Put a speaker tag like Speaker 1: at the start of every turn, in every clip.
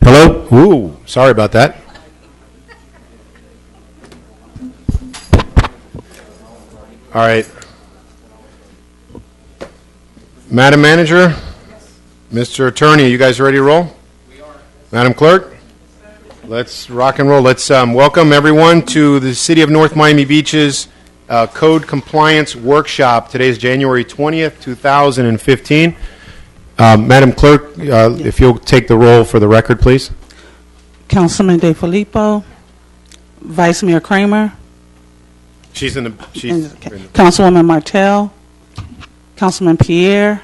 Speaker 1: Hello? Ooh, sorry about that. All right. Madam Manager, Mr. Attorney, you guys ready to roll? We are. Madam Clerk, let's rock and roll. Let's welcome everyone to the City of North Miami Beach's Code Compliance Workshop. Today is January 20th, 2015. Madam Clerk, if you'll take the roll for the record, please.
Speaker 2: Councilman DeFilippo, Vice Mayor Kramer, Councilwoman Martell, Councilman Pierre,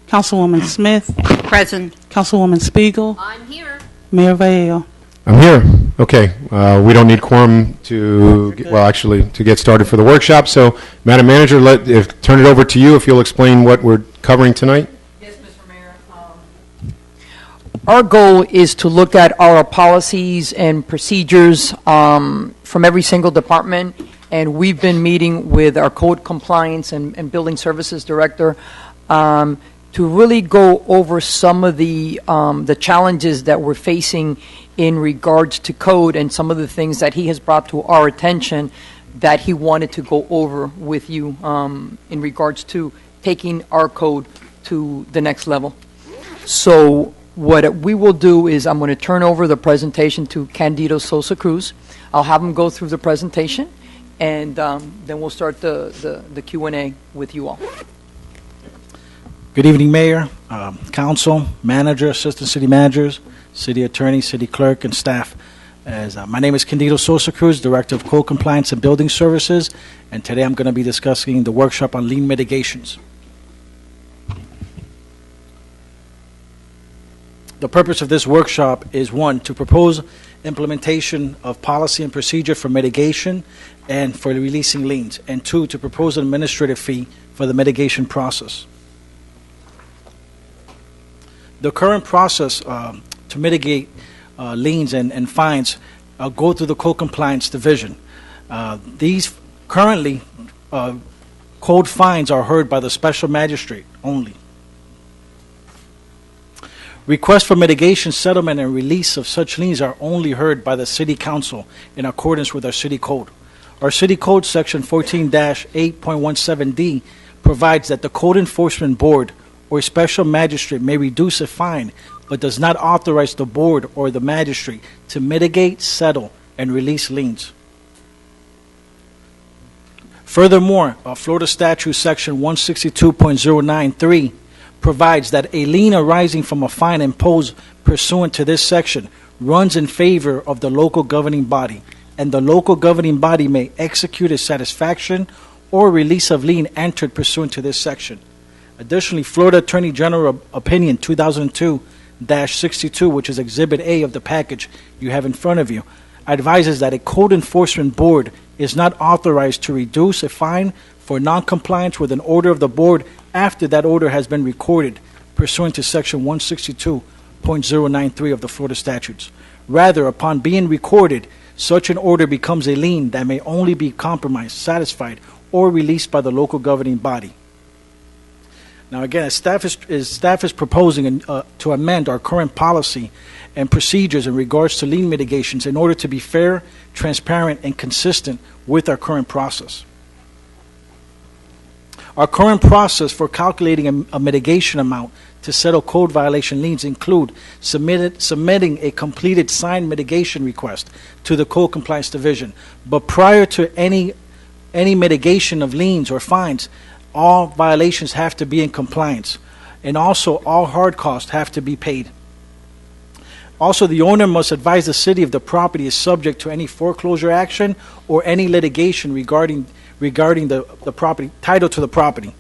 Speaker 2: Councilwoman Smith,
Speaker 3: Present.
Speaker 2: Councilwoman Spiegel,
Speaker 3: I'm here.
Speaker 2: Mayor Vallejo.
Speaker 1: I'm here. Okay. We don't need quorum to get started for the workshop. So, Madam Manager, turn it over to you if you'll explain what we're covering tonight.
Speaker 3: Yes, Mr. Mayor. Our goal is to look at our policies and procedures from every single department, and we've been meeting with our code compliance and building services director to really go over some of the challenges that we're facing in regards to code and some of the things that he has brought to our attention that he wanted to go over with you in regards to taking our code to the next level. So what we will do is I'm going to turn over the presentation to Candido Sosa Cruz. I'll have him go through the presentation, and then we'll start the Q&A with you all.
Speaker 4: Good evening, Mayor, Council, Manager, Assistant City Managers, City Attorney, City Clerk, and staff. My name is Candido Sosa Cruz, Director of Code Compliance and Building Services, and today I'm going to be discussing the workshop on lien mitigations. The purpose of this workshop is, one, to propose implementation of policy and procedure for mitigation and for releasing liens, and two, to propose an administrative fee for the mitigation process. The current process to mitigate liens and fines go through the Code Compliance Division. These currently code fines are heard by the special magistrate only. Requests for mitigation, settlement, and release of such liens are only heard by the City Council in accordance with our City Code. Our City Code, Section 14-8.17D, provides that the Code Enforcement Board or special magistrate may reduce a fine, but does not authorize the board or the magistrate to mitigate, settle, and release liens. Furthermore, Florida Statute Section 162.093 provides that a lien arising from a fine imposed pursuant to this section runs in favor of the local governing body, and the local governing body may execute a satisfaction or release of lien entered pursuant to this section. Additionally, Florida Attorney General Opinion 2002-62, which is Exhibit A of the package you have in front of you, advises that a code enforcement board is not authorized to reduce a fine for noncompliance with an order of the board after that order has been recorded pursuant to Section 162.093 of the Florida statutes. Rather, upon being recorded, such an order becomes a lien that may only be compromised, satisfied, or released by the local governing body. Now, again, as staff is proposing to amend our current policy and procedures in regards to lien mitigations in order to be fair, transparent, and consistent with our current process. Our current process for calculating a mitigation amount to settle code violation liens include submitting a completed signed mitigation request to the Code Compliance Division. But prior to any mitigation of liens or fines, all violations have to be in compliance, and also all hard costs have to be paid. Also, the owner must advise the city if the property is subject to any foreclosure action or any litigation regarding the property, title to the property.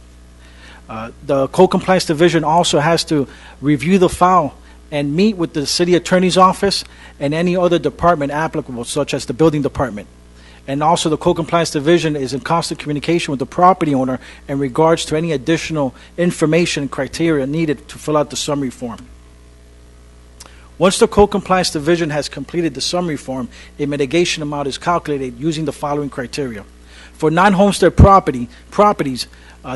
Speaker 4: The Code Compliance Division also has to review the file and meet with the city attorney's office and any other department applicable, such as the building department. And also the Code Compliance Division is in constant communication with the property owner in regards to any additional information and criteria needed to fill out the summary form. Once the Code Compliance Division has completed the summary form, a mitigation amount is calculated using the following criteria. For non-homestead properties,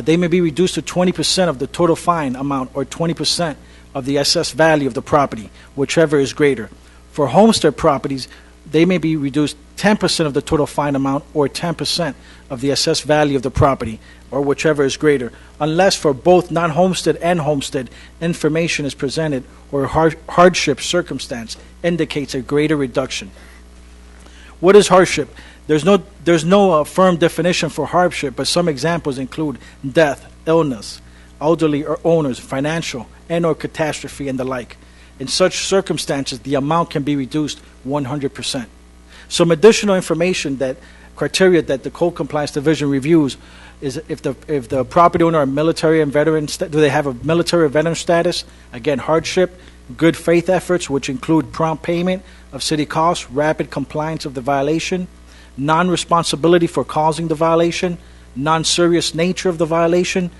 Speaker 4: they may be reduced to 20% of the total fine amount or 20% of the assessed value of the property, whichever is greater. For homestead properties, they may be reduced 10% of the total fine amount or 10% of the assessed value of the property, or whichever is greater, unless for both non-homestead and homestead information is presented or hardship circumstance indicates a greater reduction. What is hardship? There's no firm definition for hardship, but some examples include death, illness, elderly or owners, financial and or catastrophe, and the like. In such circumstances, the amount can be reduced 100%. Some additional information criteria that the Code Compliance Division reviews is if the property owner are military and veteran, do they have a military or veteran status? Again, hardship, good faith efforts, which include prompt payment of city costs, rapid compliance of the violation, non-responsibility for causing the violation, non-serious nature of the violation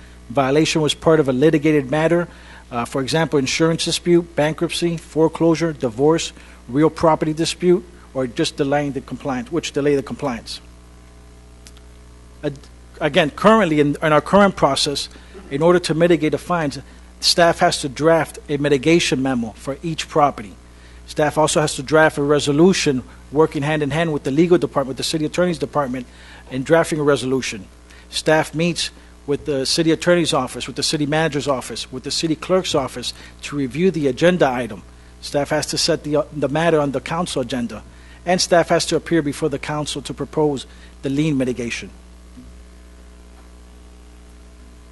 Speaker 4: was part of a litigated matter, for example, insurance dispute, bankruptcy, foreclosure, divorce, real property dispute, or just delaying the compliance, which delay the compliance. Again, currently in our current process, in order to mitigate the fines, staff has to draft a mitigation memo for each property. Staff also has to draft a resolution working hand in hand with the legal department, the city attorney's department, in drafting a resolution. Staff meets with the city attorney's office, with the city manager's office, with the city clerk's office to review the agenda item. Staff has to set the matter on the council agenda, and staff has to appear before the council to propose the lien mitigation.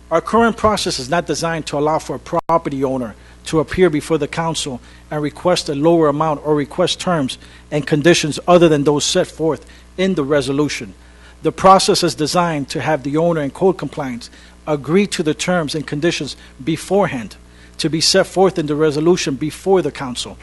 Speaker 4: Our current process is not designed to allow for a property owner to appear before the council and request a lower amount or request terms and conditions other than those set forth in the resolution. The process is designed to have the owner in code compliance agree to the terms and conditions beforehand to be set forth in the resolution before the council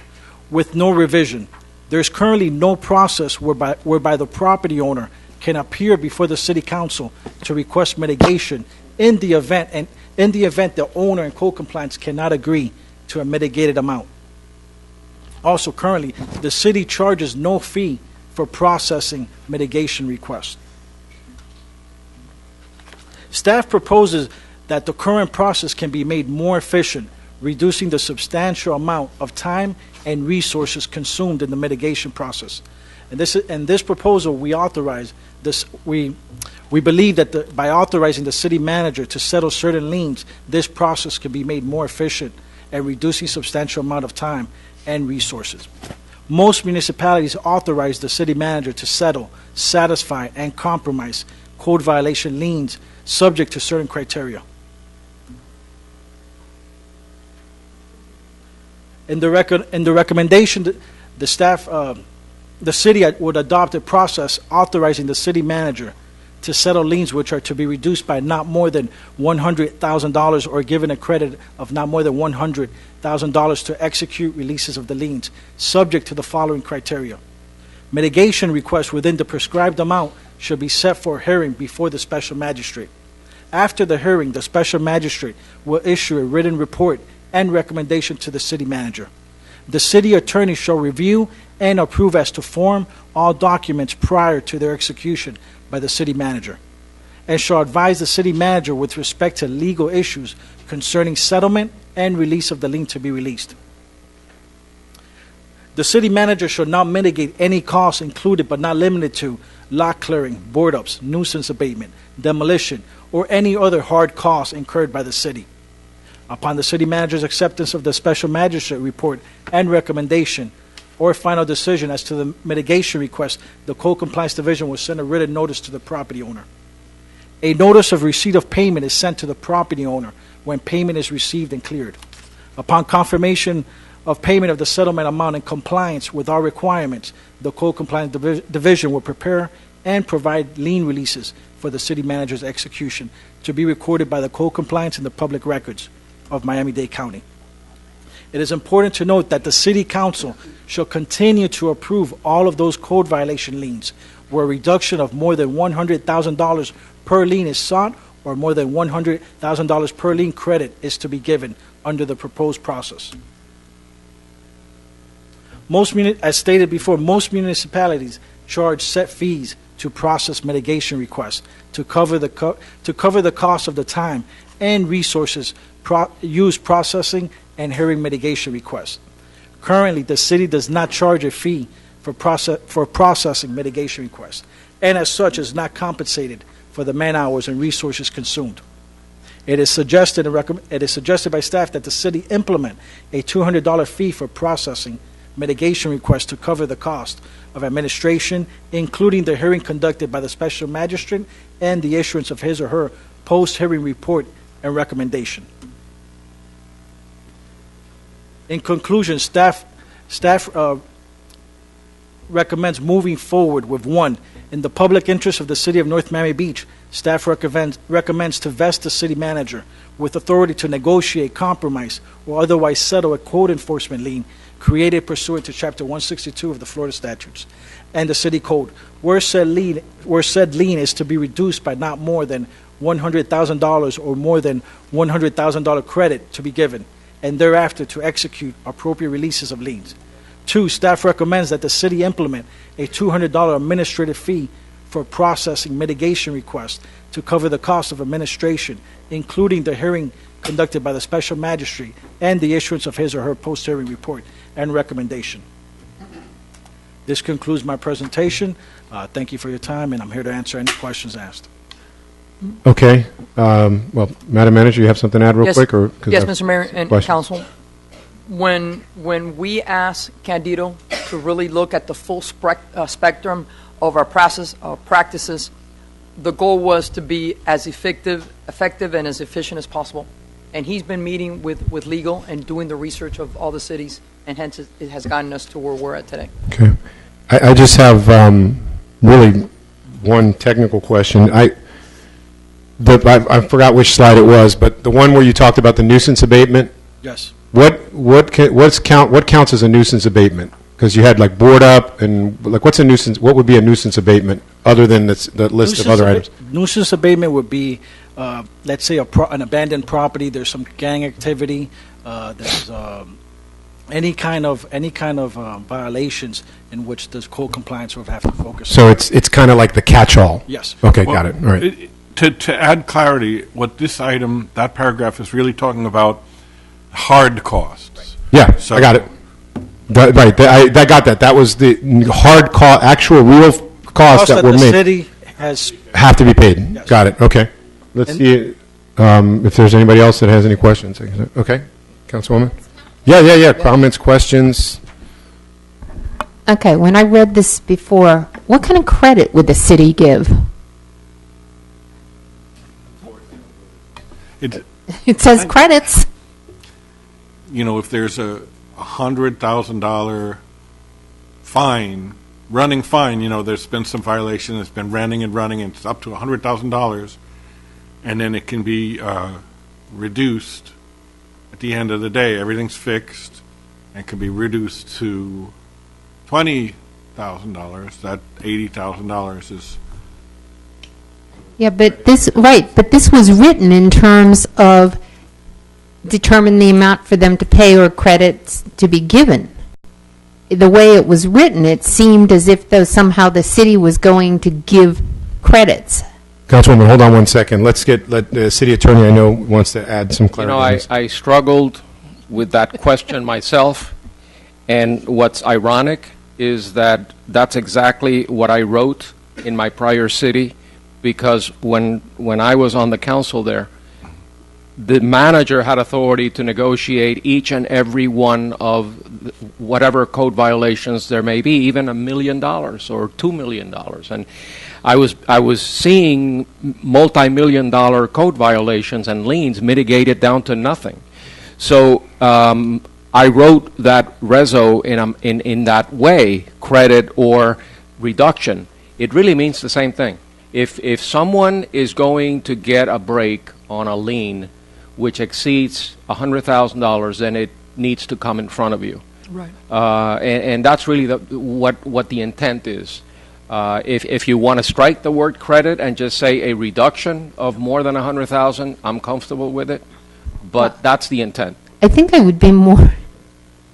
Speaker 4: with no revision. There is currently no process whereby the property owner can appear before the city council to request mitigation in the event the owner in code compliance cannot agree to a mitigated amount. Also, currently, the city charges no fee for processing mitigation requests. Staff proposes that the current process can be made more efficient, reducing the substantial amount of time and resources consumed in the mitigation process. And this proposal, we authorize this. We believe that by authorizing the city manager to settle certain liens, this process can be made more efficient and reducing substantial amount of time and resources. Most municipalities authorize the city manager to settle, satisfy, and compromise code violation liens subject to certain criteria. In the recommendation, the staff, the city would adopt a process authorizing the city manager to settle liens which are to be reduced by not more than $100,000 or given a credit of not more than $100,000 to execute releases of the liens, subject to the following criteria. Mitigation requests within the prescribed amount should be set for hearing before the special magistrate. After the hearing, the special magistrate will issue a written report and recommendation to the city manager. The city attorney shall review and approve as to form all documents prior to their execution by the city manager, and shall advise the city manager with respect to legal issues concerning settlement and release of the lien to be released. The city manager shall not mitigate any costs included but not limited to lot clearing, board ups, nuisance abatement, demolition, or any other hard costs incurred by the city. Upon the city manager's acceptance of the special magistrate report and recommendation or final decision as to the mitigation request, the Code Compliance Division will send a written notice to the property owner. A notice of receipt of payment is sent to the property owner when payment is received and cleared. Upon confirmation of payment of the settlement amount in compliance with our requirements, the Code Compliance Division will prepare and provide lien releases for the city manager's execution to be recorded by the Code Compliance in the public records of Miami-Dade County. It is important to note that the City Council shall continue to approve all of those code violation liens where a reduction of more than $100,000 per lien is sought or more than $100,000 per lien credit is to be given under the proposed process. As stated before, most municipalities charge set fees to process mitigation requests to cover the cost of the time and resources used processing and hearing mitigation requests. Currently, the city does not charge a fee for processing mitigation requests, and as such is not compensated for the man hours and resources consumed. It is suggested by staff that the city implement a $200 fee for processing mitigation requests to cover the cost of administration, including the hearing conducted by the special magistrate and the issuance of his or her post-hearing report and recommendation. In conclusion, staff recommends moving forward with one, in the public interest of the city of North Miami Beach, staff recommends to vest the city manager with authority to negotiate, compromise, or otherwise settle a code enforcement lien created pursuant to Chapter 162 of the Florida statutes and the city code, where said lien is to be reduced by not more than $100,000 or more than $100,000 credit to be given, and thereafter to execute appropriate releases of liens. 2, staff recommends that the city implement a $200 administrative fee for processing mitigation requests to cover the cost of administration, including the hearing conducted by the special magistrate and the issuance of his or her post-hearing report and recommendation. This concludes my presentation. Thank you for your time, and I'm here to answer any questions asked.
Speaker 1: Okay. Well, Madam Manager, you have something to add real
Speaker 3: Yes.
Speaker 1: quick? Or,
Speaker 3: Yes, Mr. Mayor and
Speaker 1: question.
Speaker 3: Council. When we asked Candido to really look at the full spectrum of our practices, the goal was to be as effective and as efficient as possible. And he's been meeting with legal and doing the research of all the cities, and hence it has gotten us to where we're at today.
Speaker 1: Okay. I just have really one technical question. I forgot which slide it was, but the one where you talked about the nuisance abatement.
Speaker 4: Yes.
Speaker 1: What counts as a nuisance abatement? Because you had like board up and like what's a nuisance? What would be a nuisance abatement other than the list of other items?
Speaker 4: Nuisance abatement would be, let's say, an abandoned property. There's some gang activity. There's any kind of violations in which the code compliance would have to focus.
Speaker 1: So it's kind of like the catch-all.
Speaker 4: Yes.
Speaker 1: Okay, got it. All right.
Speaker 5: To add clarity, what this item, that paragraph is really talking about hard costs.
Speaker 1: Yeah,
Speaker 5: So-
Speaker 1: I got it. Right, I got that. That was the hard cost, actual real costs that were
Speaker 4: the
Speaker 1: made
Speaker 4: city has.
Speaker 1: have to be paid.
Speaker 4: Yes.
Speaker 1: Got it. Okay. Let's
Speaker 4: And-
Speaker 1: see if there's anybody else that has any questions. Okay, Councilwoman. Yeah. Comments, questions.
Speaker 6: Okay, when I read this before, what kind of credit would the city give? It says credits.
Speaker 5: If there's a $100,000 fine, running fine, there's been some violation, it's been running, and it's up to $100,000, and then it can be reduced at the end of the day. Everything's fixed and can be reduced to $20,000. That $80,000 is.
Speaker 6: Yeah, but this was written in terms of determine the amount for them to pay or credits to be given. The way it was written, it seemed as if though somehow the city was going to give credits.
Speaker 1: Councilwoman, hold on one second. Let the city attorney, I know, wants to add some clarity.
Speaker 7: I struggled with that question myself, and what's ironic is that that's exactly what I wrote in my prior city, because when I was on the council there, the manager had authority to negotiate each and every one of whatever code violations there may be, even $1 million or $2 million. And I was seeing multi-million-dollar code violations and liens mitigated down to nothing. So I wrote that reso in that way, credit or reduction. It really means the same thing. If someone is going to get a break on a lien which exceeds $100,000, then it needs to come in front of you.
Speaker 3: Right.
Speaker 7: And that's really what the intent is. If you want to strike the word credit and just say a reduction of more than $100,000, I'm comfortable with it. But that's the intent.
Speaker 6: I think I would be more,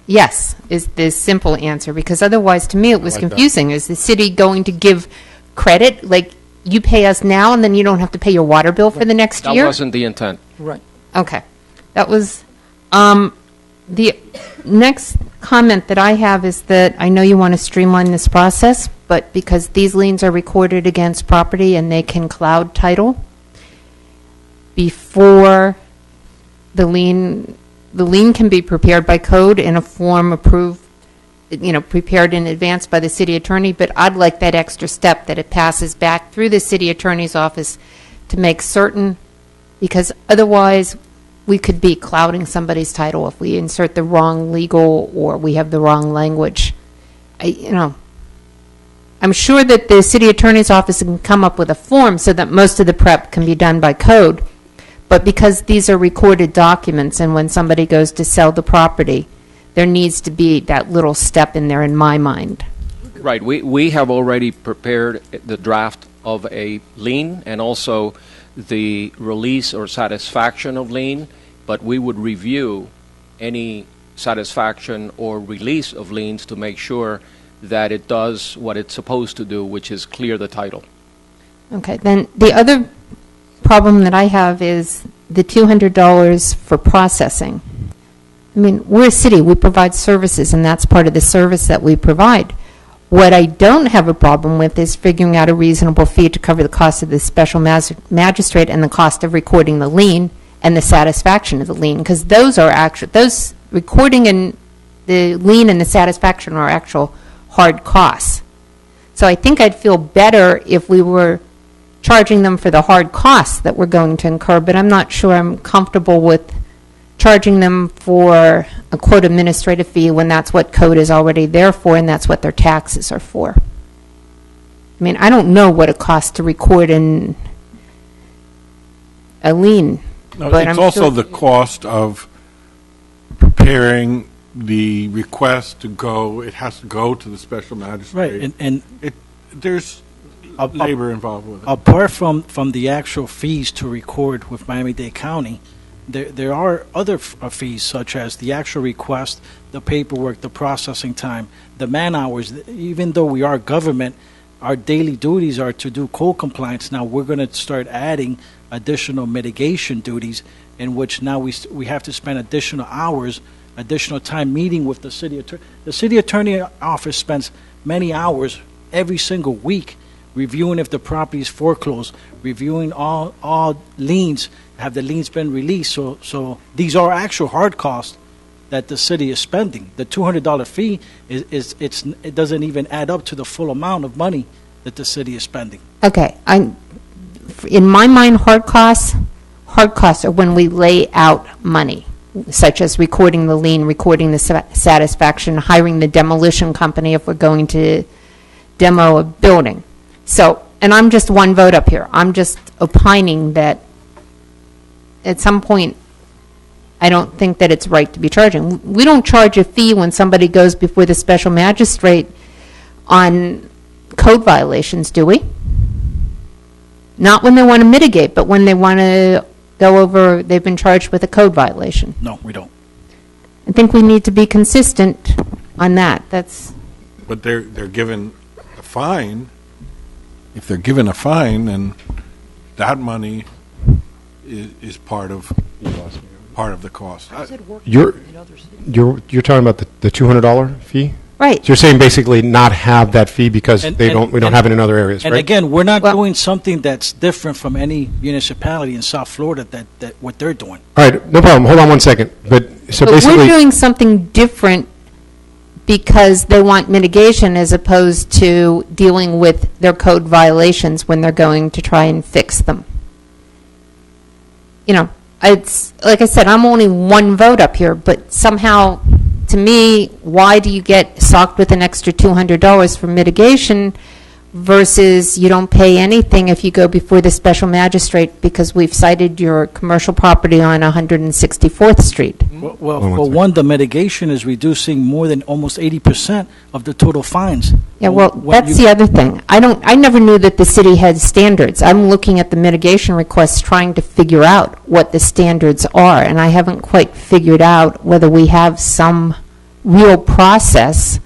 Speaker 6: yes, is the simple answer, because otherwise, to me, it was
Speaker 1: Like that.
Speaker 6: confusing. Is the city going to give credit? Like, you pay us now and then you don't have to pay your water bill for the next
Speaker 7: That
Speaker 6: year?
Speaker 7: wasn't the intent.
Speaker 3: Right.
Speaker 6: Okay. That was, the next comment that I have is that I know you want to streamline this process, but because these liens are recorded against property and they can cloud title before the lien can be prepared by code in a form approved, prepared in advance by the city attorney, but I'd like that extra step that it passes back through the city attorney's office to make certain, because otherwise we could be clouding somebody's title if we insert the wrong legal or we have the wrong language. I'm sure that the city attorney's office can come up with a form so that most of the prep can be done by code, but because these are recorded documents and when somebody goes to sell the property, there needs to be that little step in there in my mind.
Speaker 7: Right. We have already prepared the draft of a lien and also the release or satisfaction of lien, but we would review any satisfaction or release of liens to make sure that it does what it's supposed to do, which is clear the title.
Speaker 6: Okay, then the other problem that I have is the $200 for processing. I mean, we're a city, we provide services, and that's part of the service that we provide. What I don't have a problem with is figuring out a reasonable fee to cover the cost of the special magistrate and the cost of recording the lien and the satisfaction of the lien, because those recording and the lien and the satisfaction are actual hard costs. So I think I'd feel better if we were charging them for the hard costs that we're going to incur, but I'm not sure I'm comfortable with charging them for a quote administrative fee when that's what code is already there for and that's what their taxes are for. I mean, I don't know what it costs to record in a lien.
Speaker 5: No,
Speaker 6: but
Speaker 5: it's
Speaker 6: I'm
Speaker 5: also
Speaker 6: sure-
Speaker 5: the cost of preparing the request to go, it has to go to the special magistrate.
Speaker 4: Right, and
Speaker 5: There's labor involved with it.
Speaker 4: apart from the actual fees to record with Miami-Dade County, there are other fees such as the actual request, the paperwork, the processing time, the man hours. Even though we are government, our daily duties are to do code compliance. Now we're going to start adding additional mitigation duties in which now we have to spend additional hours, additional time meeting with the city attorney. The city attorney office spends many hours every single week reviewing if the property is foreclosed, reviewing all liens, have the liens been released. So these are actual hard costs that the city is spending. The $200 fee it doesn't even add up to the full amount of money that the city is spending.
Speaker 6: Okay, in my mind, hard costs are when we lay out money, such as recording the lien, recording the satisfaction, hiring the demolition company if we're going to demo a building. So, and I'm just one vote up here. I'm just opining that at some point, I don't think that it's right to be charging. We don't charge a fee when somebody goes before the special magistrate on code violations, do we? Not when they want to mitigate, but when they want to go over, they've been charged with a code violation.
Speaker 4: No, we don't.
Speaker 6: I think we need to be consistent on that.
Speaker 5: But they're given a fine. If they're given a fine, then that money is part of the cost.
Speaker 1: You're talking about the $200 fee?
Speaker 6: Right.
Speaker 1: So you're saying basically not have that fee because
Speaker 4: And-
Speaker 1: we
Speaker 4: and-
Speaker 1: don't have it in other areas,
Speaker 4: And
Speaker 1: right?
Speaker 4: again, we're not
Speaker 6: Well-
Speaker 4: doing something that's different from any municipality in South Florida that what they're doing.
Speaker 1: All right, no problem. Hold on one second. But so
Speaker 6: But we're
Speaker 1: basically,
Speaker 6: doing something different because they want mitigation as opposed to dealing with their code violations when they're going to try and fix them. You know, it's, like I said, I'm only one vote up here, but somehow, to me, why do you get socked with an extra $200 for mitigation versus you don't pay anything if you go before the special magistrate because we've cited your commercial property on 164th Street?
Speaker 4: Well,
Speaker 1: Hold on
Speaker 4: for
Speaker 1: one
Speaker 4: one, the mitigation is reducing more than almost 80% of the total fines.
Speaker 6: Yeah, well,
Speaker 4: What
Speaker 6: that's
Speaker 4: you-
Speaker 6: the other thing. I never knew that the city had standards. I'm looking at the mitigation requests, trying to figure out what the standards are, and I haven't quite figured out whether we have some real process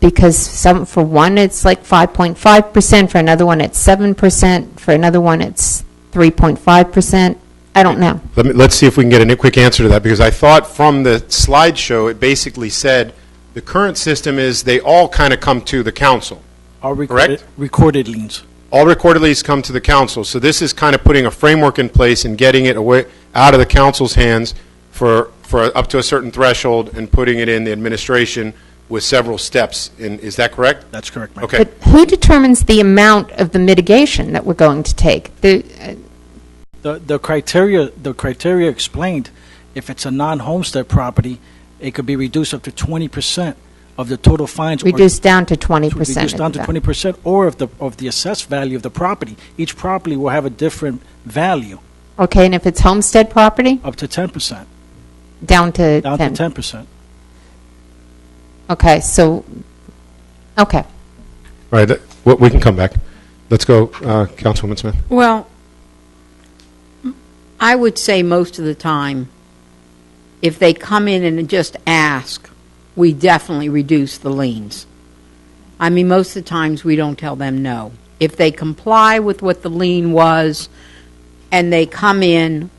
Speaker 6: because for one it's like 5.5%, for another one it's 7%, for another one it's 3.5%. I don't know.
Speaker 1: Let's see if we can get a quick answer to that, because I thought from the slideshow, it basically said the current system is they all kind of come to the council.
Speaker 4: Our
Speaker 1: Correct?
Speaker 4: recorded liens.
Speaker 1: All recorded leases come to the council. So this is kind of putting a framework in place and getting it away out of the council's hands for up to a certain threshold and putting it in the administration with several steps. Is that correct?
Speaker 4: That's correct, Mike.
Speaker 1: Okay.
Speaker 6: But who determines the amount of the mitigation that we're going to take?
Speaker 4: The criteria explained, if it's a non-homestead property, it could be reduced up to 20% of the total fines.
Speaker 6: Reduced down to 20%.
Speaker 4: Reduced down to 20%, or of the assessed value of the property. Each property will have a different value,
Speaker 6: Okay, and if it's homestead property,
Speaker 4: up to 10%,
Speaker 6: down to
Speaker 4: down
Speaker 6: 10.
Speaker 4: to 10%.
Speaker 6: Okay, so, okay.
Speaker 1: All right. We can come back. Let's go, Councilwoman Smith.
Speaker 8: Well, I would say most of the time, if they come in and just ask, we definitely reduce the liens. I mean, most of the times we don't tell them no. If they comply with what the lien was and they come in,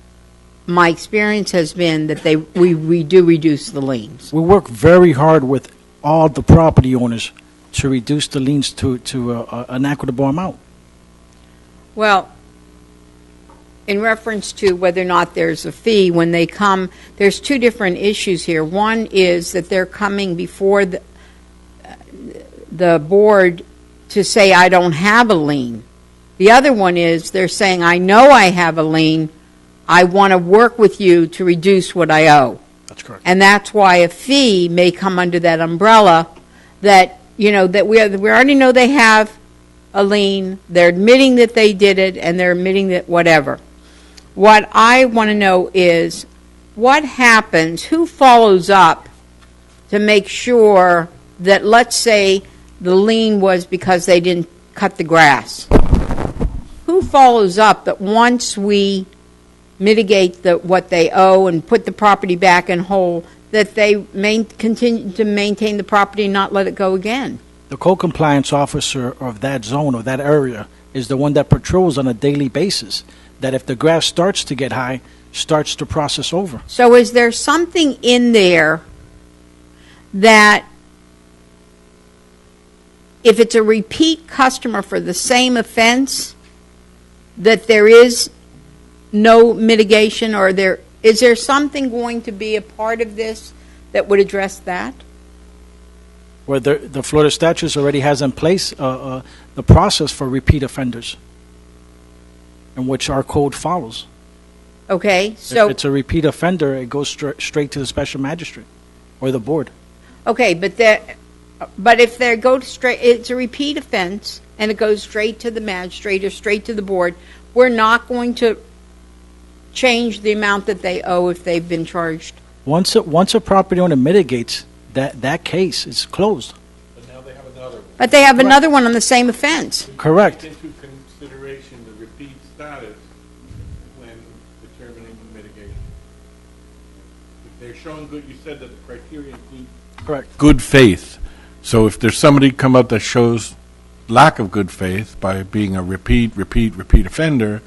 Speaker 8: my experience has been that we do reduce the liens.
Speaker 4: We work very hard with all the property owners to reduce the liens to an equitable amount.
Speaker 8: Well, in reference to whether or not there's a fee, when they come, there's two different issues here. One is that they're coming before the board to say, I don't have a lien. The other one is they're saying, I know I have a lien. I want to work with you to reduce what I owe.
Speaker 4: That's correct.
Speaker 8: And that's why a fee may come under that umbrella that, that we already know they have a lien. They're admitting that they did it, and they're admitting that whatever. What I want to know is what happens, who follows up to make sure that, let's say, the lien was because they didn't cut the grass. Who follows up that once we mitigate what they owe and put the property back in whole, that they continue to maintain the property and not let it go again?
Speaker 4: The code compliance officer of that zone or that area is the one that patrols on a daily basis, that if the grass starts to get high, starts the process over.
Speaker 8: So is there something in there that if it's a repeat customer for the same offense, that there is no mitigation, or is there something going to be a part of this that would address that?
Speaker 4: Where the Florida statutes already has in place the process for repeat offenders, in which our code follows.
Speaker 8: Okay, so
Speaker 4: If it's a repeat offender, it goes straight to the special magistrate or the board.
Speaker 8: okay, but if they go straight, it's a repeat offense and it goes straight to the magistrate or straight to the board. We're not going to change the amount that they owe if they've been charged.
Speaker 4: Once a property owner mitigates, that case is closed.
Speaker 8: But they have another one on the same offense.
Speaker 4: Correct.
Speaker 5: Into consideration the repeat status when determining mitigation. If they're showing good, you said that the criteria include
Speaker 4: Correct.
Speaker 5: good faith. So if there's somebody come up that shows lack of good faith by being a repeat offender,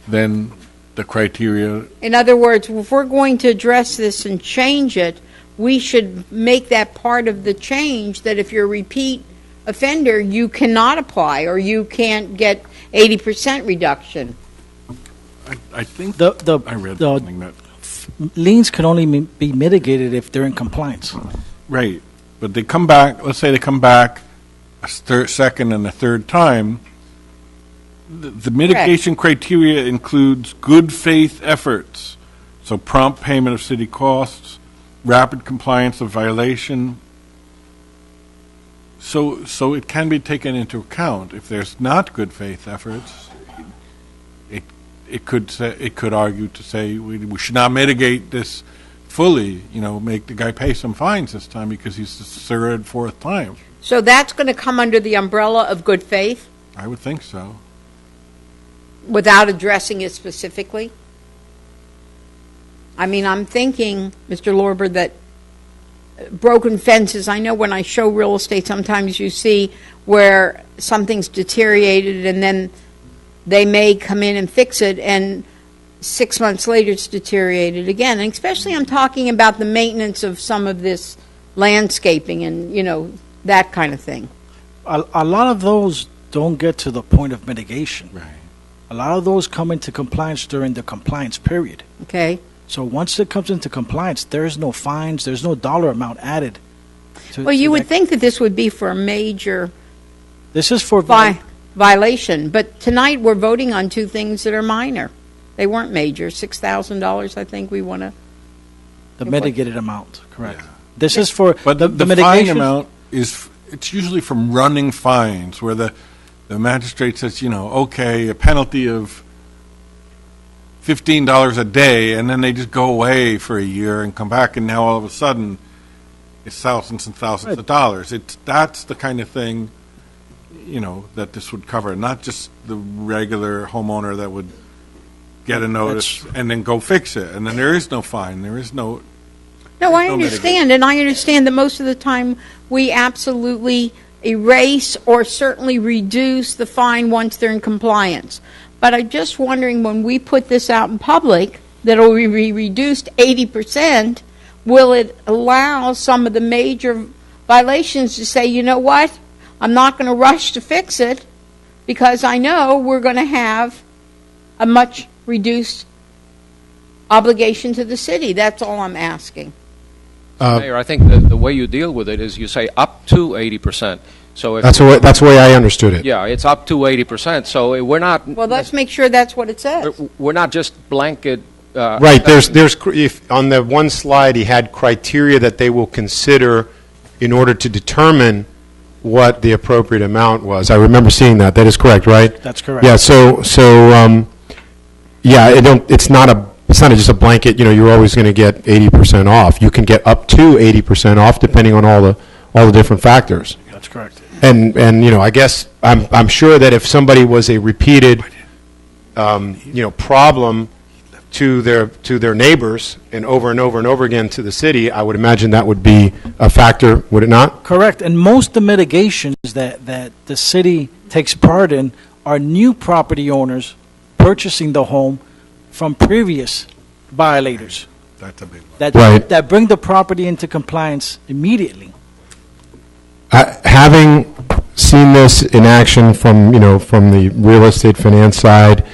Speaker 5: then the criteria.
Speaker 8: In other words, if we're going to address this and change it, we should make that part of the change, that if you're a repeat offender, you cannot apply or you can't get 80% reduction.
Speaker 5: I think I read
Speaker 4: the
Speaker 5: something that
Speaker 4: liens can only be mitigated if they're in compliance.
Speaker 5: right, but they come back. Let's say they come back a second and a third time. The mitigation criteria includes good faith efforts, so prompt payment of city costs, rapid compliance of violation. So it can be taken into account. If there's not good faith efforts, it could argue to say we should not mitigate this fully. Make the guy pay some fines this time because he's the third, fourth time.
Speaker 8: So that's going to come under the umbrella of good faith
Speaker 5: I would think so.
Speaker 8: without addressing it specifically? I mean, I'm thinking, Mr. Lorber, that broken fences. I know when I show real estate, sometimes you see where something's deteriorated and then they may come in and fix it, and 6 months later it's deteriorated again. And especially I'm talking about the maintenance of some of this landscaping and, that kind of thing.
Speaker 4: A lot of those don't get to the point of mitigation.
Speaker 5: Right.
Speaker 4: A lot of those come into compliance during the compliance period.
Speaker 8: Okay?
Speaker 4: So once it comes into compliance, there's no fines, there's no dollar amount added.
Speaker 8: Well, you would think that this would be for a major
Speaker 4: This is for
Speaker 8: violation, but tonight we're voting on two things that are minor. They weren't major. $6,000, I think we want to.
Speaker 4: the mitigated amount, correct. This is for
Speaker 5: But the fine
Speaker 4: mitigation
Speaker 5: amount it's usually from running fines, where the magistrate says, okay, a penalty of $15 a day, and then they just go away for a year and come back, and now all of a sudden it's thousands and thousands of dollars. That's the kind of thing, that this would cover, not just the regular homeowner that would get a notice and then go fix it, and then there is no fine, there is no.
Speaker 8: No, I
Speaker 5: no
Speaker 8: understand, and I understand that most of the time we absolutely erase or certainly reduce the fine once they're in compliance. But I'm just wondering, when we put this out in public, that it will be reduced 80%, will it allow some of the major violations to say, you know what, I'm not going to rush to fix it because I know we're going to have a much reduced obligation to the city. That's all I'm asking.
Speaker 7: Mayor, I think the way you deal with it is you say up to 80%. So if,
Speaker 1: That's the way I understood it.
Speaker 7: yeah, it's up to 80%. So we're not.
Speaker 8: Well, let's make sure that's what it says.
Speaker 7: We're not just blanket.
Speaker 1: Right, if on the one slide, he had criteria that they will consider in order to determine what the appropriate amount was. I remember seeing that. That is correct, right?
Speaker 4: That's correct.
Speaker 1: Yeah, it's not just a blanket, you're always going to get 80% off. You can get up to 80% off depending on all the different factors.
Speaker 4: That's correct.
Speaker 1: And I guess I'm sure that if somebody was a repeated problem to their neighbors and over again to the city, I would imagine that would be a factor, would it not?
Speaker 4: Correct. And most of the mitigations that the city takes part in are new property owners purchasing the home from previous violators
Speaker 5: That's a big one.
Speaker 4: that bring the property into compliance immediately.
Speaker 1: Having seen this in action from the real estate finance side,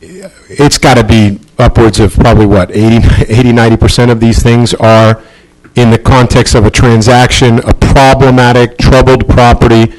Speaker 1: it's got to be upwards of probably 80-90% of these things are in the context of a transaction, a problematic, troubled property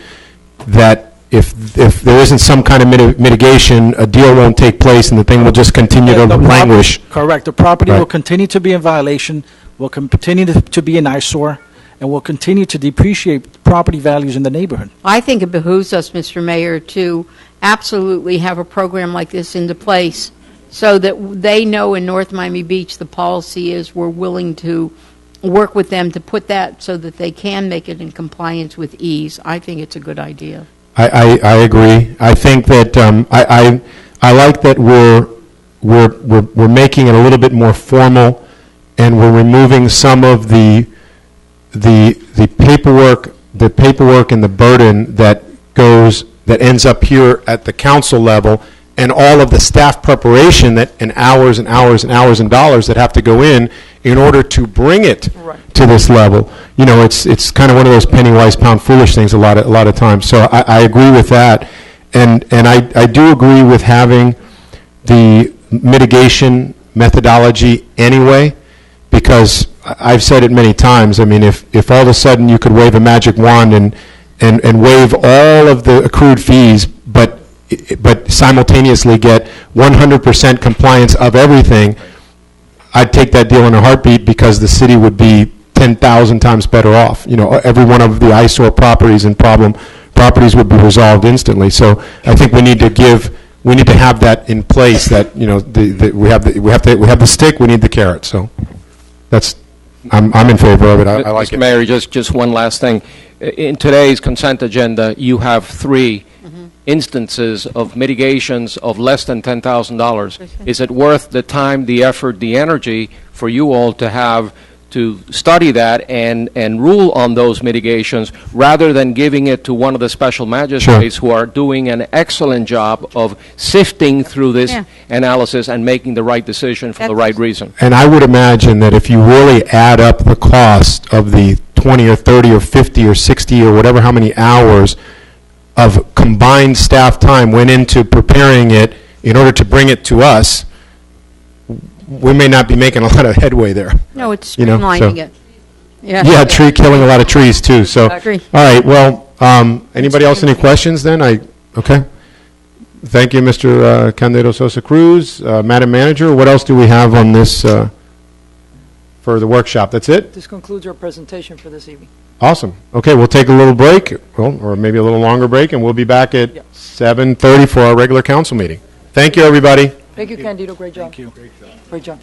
Speaker 1: that if there isn't some kind of mitigation, a deal won't take place and the thing will just continue to languish.
Speaker 4: Correct. The property
Speaker 1: Right.
Speaker 4: will continue to be in violation, will continue to be an eyesore, and will continue to depreciate property values in the neighborhood.
Speaker 8: I think it behooves us, Mr. Mayor, to absolutely have a program like this into place so that they know in North Miami Beach the policy is we're willing to work with them to put that so that they can make it in compliance with ease. I think it's a good idea.
Speaker 1: I agree. I think that I like that we're making it a little bit more formal, and we're removing some of the paperwork and the burden that ends up here at the council level, and all of the staff preparation and hours and hours and hours and dollars that have to go in order to bring it to this level. It's kind of one of those penny wise, pound foolish things a lot of times. So I agree with that, and I do agree with having the mitigation methodology anyway, because I've said it many times. I mean, if all of a sudden you could wave a magic wand and waive all of the accrued fees, but simultaneously get 100% compliance of everything, I'd take that deal in a heartbeat, because the city would be 10,000 times better off. Every one of the eyesore properties and problem properties would be resolved instantly. So I think we need to have that in place. That we have the stick, we need the carrot. So I'm in favor of it. I like
Speaker 7: Mr.
Speaker 1: it.
Speaker 7: Mayor, just one last thing. In today's consent agenda, you have three instances of mitigations of less than $10,000. Is it worth the time, the effort, the energy for you all to have to study that and rule on those mitigations rather than giving it to one of the special magistrates who are doing an excellent job of sifting through this
Speaker 8: Yeah.
Speaker 7: analysis and making the right decision for the right reason.
Speaker 1: And I would imagine that if you really add up the cost of the 20 or 30 or 50 or 60 or whatever, how many hours of combined staff time went into preparing it in order to bring it to us, we may not be making a lot of headway there.
Speaker 8: No, it's
Speaker 1: You know, so-
Speaker 8: streamlining it.
Speaker 1: Yeah, killing a lot of trees, too, so. All
Speaker 8: Agree.
Speaker 1: right, well, anybody else any questions then? Okay. Thank you, Mr. Candido Sosa Cruz. Madam Manager, what else do we have on this for the workshop? That's it?
Speaker 3: This concludes our presentation for this evening.
Speaker 1: Awesome. Okay, we'll take a little break, well, or maybe a little longer break, and we'll be back at
Speaker 3: Yep.
Speaker 1: 7:30 for our regular council meeting. Thank you, everybody.
Speaker 3: Thank you, Candido. Great job.
Speaker 4: Thank you.
Speaker 3: Great job.